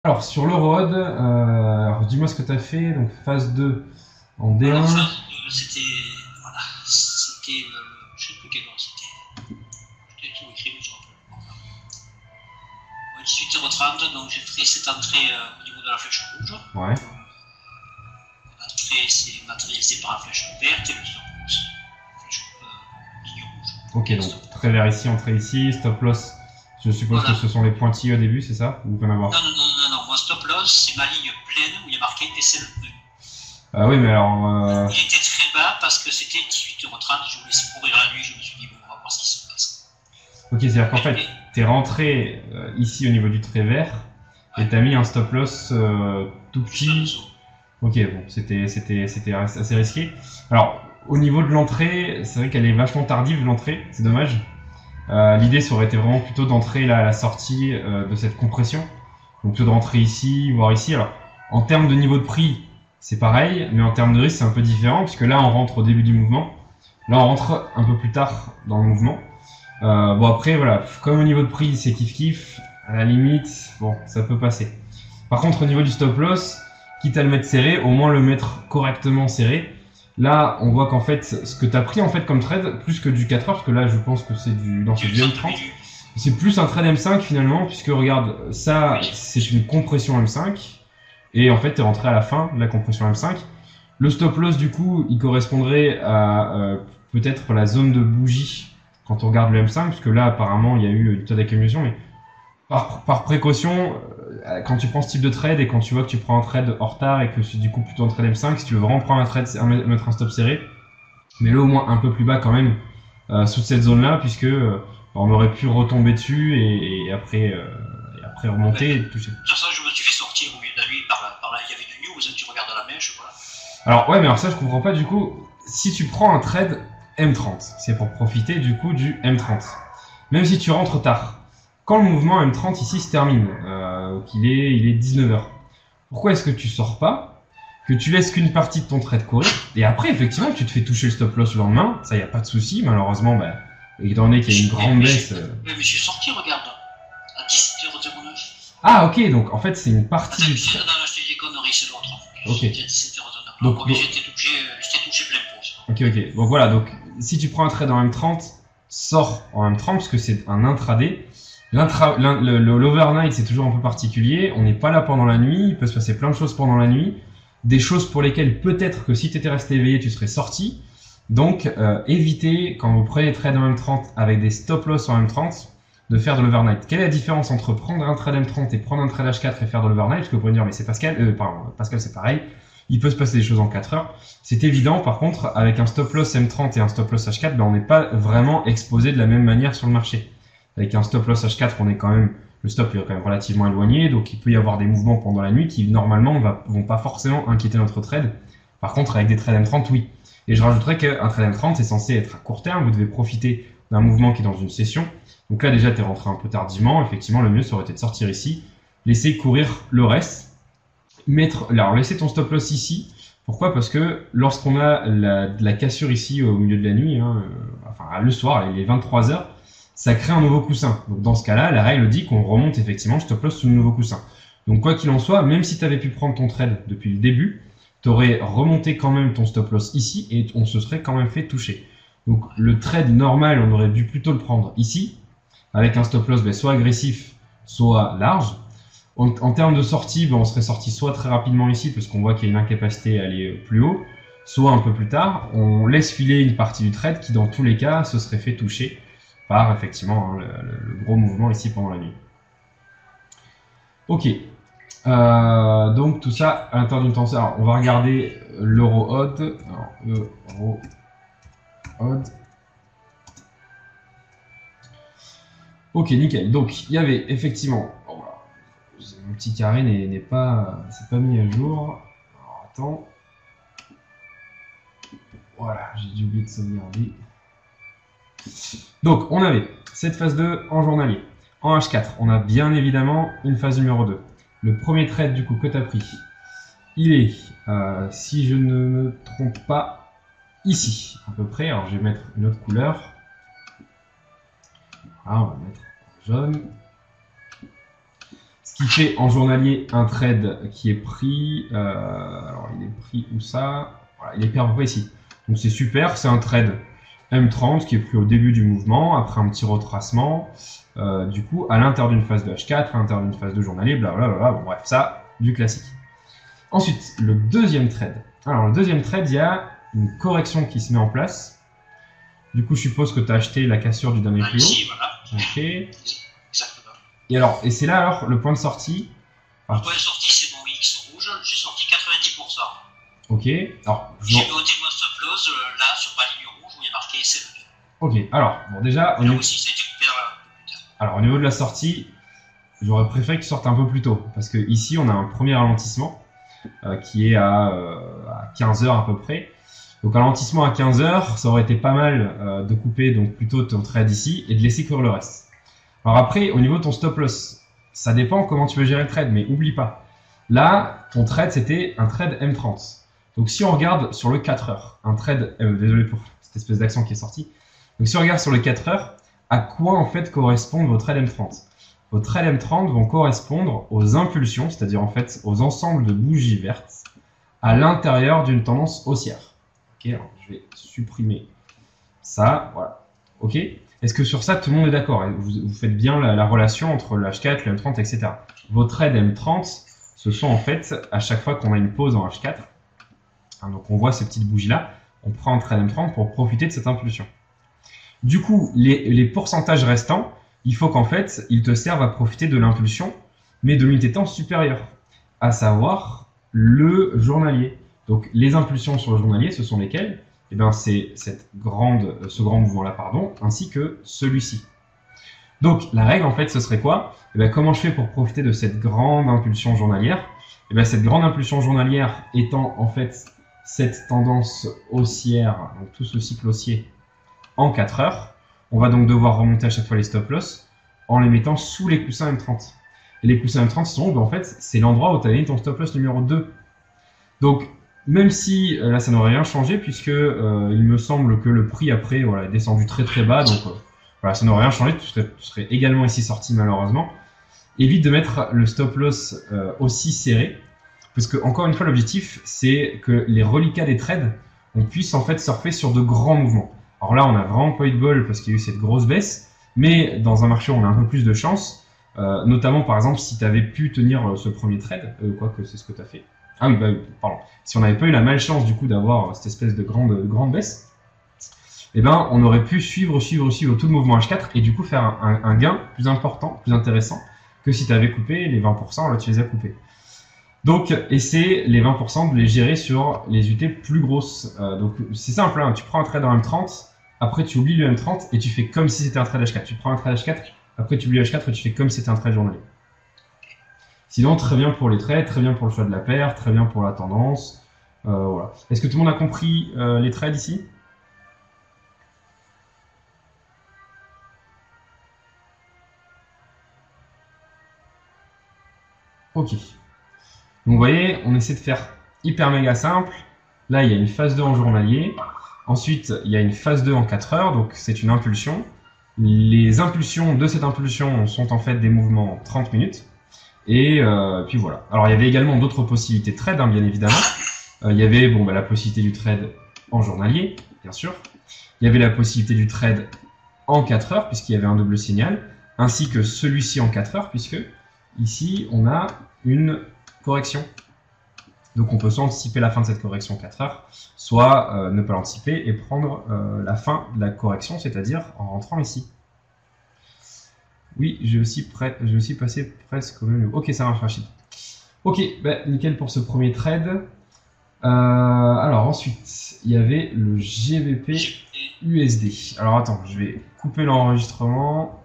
Alors, sur l'Euroode, alors dis-moi ce que tu as fait. Donc, phase 2 en Alors, D1. c'était. Voilà. C'était. Je sais plus quel nom c'était. C'était tout écrit, mais je me rappelle pas. Ouais, 18h30, donc j'ai fait cette entrée au niveau de la flèche rouge. Ouais. L'entrée, c'est matérialisé par la flèche verte et le stop loss. Flèche ligne rouge. Ok, Et le donc stop loss. très vert ici, entrée ici, stop loss. Je suppose que Voilà. ce sont les pointillés au début, c'est ça? Ou peut en avoir? Non, non, non, non, non. Mon stop loss, c'est ma ligne pleine où il y a marqué SL. Ah oui, mais alors. Il était très bas parce que c'était 18h30. Je voulais laisser courir la nuit. Je me suis dit, bon, on va voir ce qui se passe. Ok, c'est-à-dire qu'en Et, fait, et, tu es rentré ici au niveau du trait vert et ouais, tu as mis un stop loss tout juste en petit. dessous. Ok, bon, c'était assez risqué. Alors, au niveau de l'entrée, c'est vrai qu'elle est vachement tardive, l'entrée, c'est dommage. L'idée, ça aurait été vraiment plutôt d'entrer là à la sortie de cette compression. Donc, plutôt de rentrer ici, voire ici. Alors, en termes de niveau de prix, c'est pareil, mais en termes de risque, c'est un peu différent, puisque là, on rentre au début du mouvement. Là, on rentre un peu plus tard dans le mouvement. Bon, après, voilà, comme au niveau de prix, c'est kiff-kiff, à la limite, bon, ça peut passer. Par contre, au niveau du stop loss, quitte à le mettre serré, au moins le mettre correctement serré. Là, on voit qu'en fait, ce que tu as pris en fait comme trade, plus que du 4 heures, parce que là, je pense que c'est du, non, c'est du M30. C'est plus un trade M5 finalement, puisque regarde, ça, Oui, c'est une compression M5. Et en fait, tu es rentré à la fin de la compression M5. Le stop loss, du coup, il correspondrait à peut-être la zone de bougie quand on regarde le M5, puisque là, apparemment, il y a eu du taux d'accumulation, mais par précaution, quand tu prends ce type de trade et quand tu vois que tu prends un trade en retard et que c'est du coup plutôt un trade M5, si tu veux vraiment prendre un trade, mettre un stop serré, mets-le au moins un peu plus bas quand même, sous cette zone-là, puisque on aurait pu retomber dessus et après ouais. remonter et toucher. De toute façon, je me suis fait sortir au milieu de la nuit par là. Il y avait du news, hein, tu regardes la mèche, voilà. Alors ouais, mais alors ça je comprends pas du coup. Si tu prends un trade M30, c'est pour profiter du coup du M30. Même si tu rentres tard, quand le mouvement M30 ici se termine, il est 19h, pourquoi est-ce que tu sors pas, que tu laisses qu'une partie de ton trade courir, et après effectivement tu te fais toucher le stop loss le lendemain, ça y a pas de souci, malheureusement, bah, étant donné qu'il y a une grande baisse. Mais je suis sorti, regarde, à 17h09. Ah ok, donc en fait c'est une partie Attends, du je trade. te dis des conneries, c'est l'autre. Ok. J'étais à 17h09. Donc, Donc, donc, j'étais touché plein pot. ok, ok. Donc voilà, donc si tu prends un trade en M30, sors en M30 parce que c'est un intraday. L'overnight, c'est toujours un peu particulier. On n'est pas là pendant la nuit. Il peut se passer plein de choses pendant la nuit. Des choses pour lesquelles peut-être que si tu étais resté éveillé, tu serais sorti. Donc, évitez, quand vous prenez des trades en M30 avec des stop loss en M30, de faire de l'overnight. Quelle est la différence entre prendre un trade M30 et prendre un trade H4 et faire de l'overnight? Parce que vous pouvez me dire, mais c'est Pascal, pardon, Pascal, c'est pareil. Il peut se passer des choses en 4 heures. C'est évident, par contre, avec un stop loss M30 et un stop loss H4, ben, on n'est pas vraiment exposé de la même manière sur le marché. Avec un stop loss H4, on est quand même, le stop est quand même relativement éloigné, donc il peut y avoir des mouvements pendant la nuit qui normalement vont pas forcément inquiéter notre trade. Par contre, avec des trades M30, oui. Et je rajouterais qu'un trade M30 est censé être à court terme, vous devez profiter d'un mouvement qui est dans une session. Donc là déjà, tu es rentré un peu tardivement, effectivement, le mieux ça aurait été de sortir ici, laisser courir le reste, alors laisser ton stop loss ici. Pourquoi? Parce que lorsqu'on a la cassure ici au milieu de la nuit, hein, enfin le soir, il est 23h, ça crée un nouveau coussin. Donc dans ce cas-là, la règle dit qu'on remonte effectivement le stop loss sous le nouveau coussin. Donc quoi qu'il en soit, même si tu avais pu prendre ton trade depuis le début, tu aurais remonté quand même ton stop loss ici et on se serait quand même fait toucher. Donc le trade normal, on aurait dû plutôt le prendre ici, avec un stop loss soit agressif, soit large. En termes de sortie, on serait sorti soit très rapidement ici, parce qu'on voit qu'il y a une incapacité à aller plus haut, soit un peu plus tard. On laisse filer une partie du trade qui, dans tous les cas, se serait fait toucher par effectivement le gros mouvement ici pendant la nuit. Ok. Donc tout ça à l'intérieur d'une tenseur. Alors, on va regarder l'euro odd. Euro odd. Ok, nickel. Donc il y avait effectivement. Oh, voilà. Mon petit carré n'est pas, c'est pas mis à jour. Alors, attends. Voilà, j'ai dû oublier de sauvegarder. Donc, on avait cette phase 2 en journalier. En H4, on a bien évidemment une phase numéro 2. Le premier trade du coup que tu as pris, il est, si je ne me trompe pas, ici à peu près. Alors, je vais mettre une autre couleur. Voilà, on va mettre jaune. Ce qui fait en journalier un trade qui est pris. Alors, il est pris où ça? Voilà, il est pris à peu près ici. Donc, c'est super. C'est un trade M30 qui est pris au début du mouvement, après un petit retracement. Du coup, à l'intérieur d'une phase de H4, à l'intérieur d'une phase de journalier, blablabla. Bon, bref, ça, du classique. Ensuite, le deuxième trade. Alors, le deuxième trade, il y a une correction qui se met en place. Du coup, je suppose que tu as acheté la cassure du dernier plus haut. Ici, voilà. Ok. Exactement. Et c'est là alors le point de sortie. Le point de sortie, c'est mon X rouge. J'ai sorti 90%. Ok. Alors, j'ai noté mon stop loss là sur ma ligne rouge où il y a marqué CLV. Ok. Alors, bon, déjà. Là aussi, ça a été coupé plus tard. Alors, au niveau de la sortie, j'aurais préféré que tu sortes un peu plus tôt. Parce que ici, on a un premier ralentissement qui est à 15 heures à peu près. Donc, un ralentissement à 15 heures, ça aurait été pas mal de couper donc plutôt ton trade ici et de laisser courir le reste. Alors après, au niveau de ton stop loss, ça dépend comment tu veux gérer le trade, mais oublie pas. Là, ton trade, c'était un trade M30. Donc si on regarde sur le 4 heures, un trade, désolé pour cette espèce d'accent qui est sorti. Donc si on regarde sur le 4 heures, à quoi en fait correspondent vos trades M30? Vos trades M30 vont correspondre aux impulsions, c'est-à-dire en fait aux ensembles de bougies vertes à l'intérieur d'une tendance haussière. Ok, alors je vais supprimer ça, voilà. Ok. Est-ce que sur ça, tout le monde est d'accord? Vous faites bien la relation entre le H4, le M30, etc. Vos trades M30, ce sont en fait, à chaque fois qu'on a une pause en H4, hein, donc on voit ces petites bougies-là, on prend un trade M30 pour profiter de cette impulsion. Du coup, les pourcentages restants, il faut qu'en fait, ils te servent à profiter de l'impulsion, mais de l'unité de temps supérieure, à savoir le journalier. Donc les impulsions sur le journalier, ce sont lesquelles? Eh bien, c'est ce grand mouvement-là, pardon, ainsi que celui-ci. Donc, la règle, en fait, ce serait quoi? Eh bien, comment je fais pour profiter de cette grande impulsion journalière? Eh bien, cette grande impulsion journalière étant, en fait, cette tendance haussière, donc tout ce cycle haussier, en 4 heures, on va donc devoir remonter à chaque fois les stop-loss en les mettant sous les coussins M30. Et les coussins M30 sont, en fait, c'est l'endroit où tu as mis ton stop-loss numéro 2. Donc, même si là ça n'aurait rien changé puisque il me semble que le prix après voilà, est descendu très très bas, donc voilà, ça n'aurait rien changé, tu serais également ici sorti malheureusement. Évite de mettre le stop loss aussi serré, parce que encore une fois l'objectif c'est que les reliquats des trades, on puisse en fait surfer sur de grands mouvements. Alors là on a vraiment pas eu de bol parce qu'il y a eu cette grosse baisse, mais dans un marché où on a un peu plus de chance, notamment par exemple si tu avais pu tenir ce premier trade, quoique c'est ce que tu as fait. Ah oui, pardon. Si on n'avait pas eu la malchance du coup d'avoir cette espèce de grande baisse, eh ben, on aurait pu suivre tout le mouvement H4 et du coup faire un gain plus important, plus intéressant que si tu avais coupé les 20%, là tu les as coupés. Donc, essaie les 20% de les gérer sur les UT plus grosses. Donc, c'est simple, hein, tu prends un trade en M30, après tu oublies le M30 et tu fais comme si c'était un trade H4. Tu prends un trade H4, après tu oublies le H4 et tu fais comme si c'était un trade journalier. Sinon, très bien pour les trades, très bien pour le choix de la paire, très bien pour la tendance. Voilà. Est-ce que tout le monde a compris les trades ici? Ok. Donc vous voyez, on essaie de faire hyper méga simple. Là, il y a une phase 2 en journalier. Ensuite, il y a une phase 2 en 4 heures, donc c'est une impulsion. Les impulsions de cette impulsion sont en fait des mouvements 30 minutes. Et puis voilà. Alors il y avait également d'autres possibilités de trade, hein, bien évidemment. Il y avait la possibilité du trade en journalier, bien sûr. Il y avait la possibilité du trade en 4 heures, puisqu'il y avait un double signal, ainsi que celui-ci en 4 heures, puisque ici on a une correction. Donc on peut soit anticiper la fin de cette correction 4 heures, soit ne pas l'anticiper et prendre la fin de la correction, c'est-à-dire en rentrant ici. Oui, j'ai aussi passé presque au même niveau. Ok, ça marche, Rachid. Ok, nickel pour ce premier trade. Alors ensuite, il y avait le GBP USD. Alors attends, je vais couper l'enregistrement.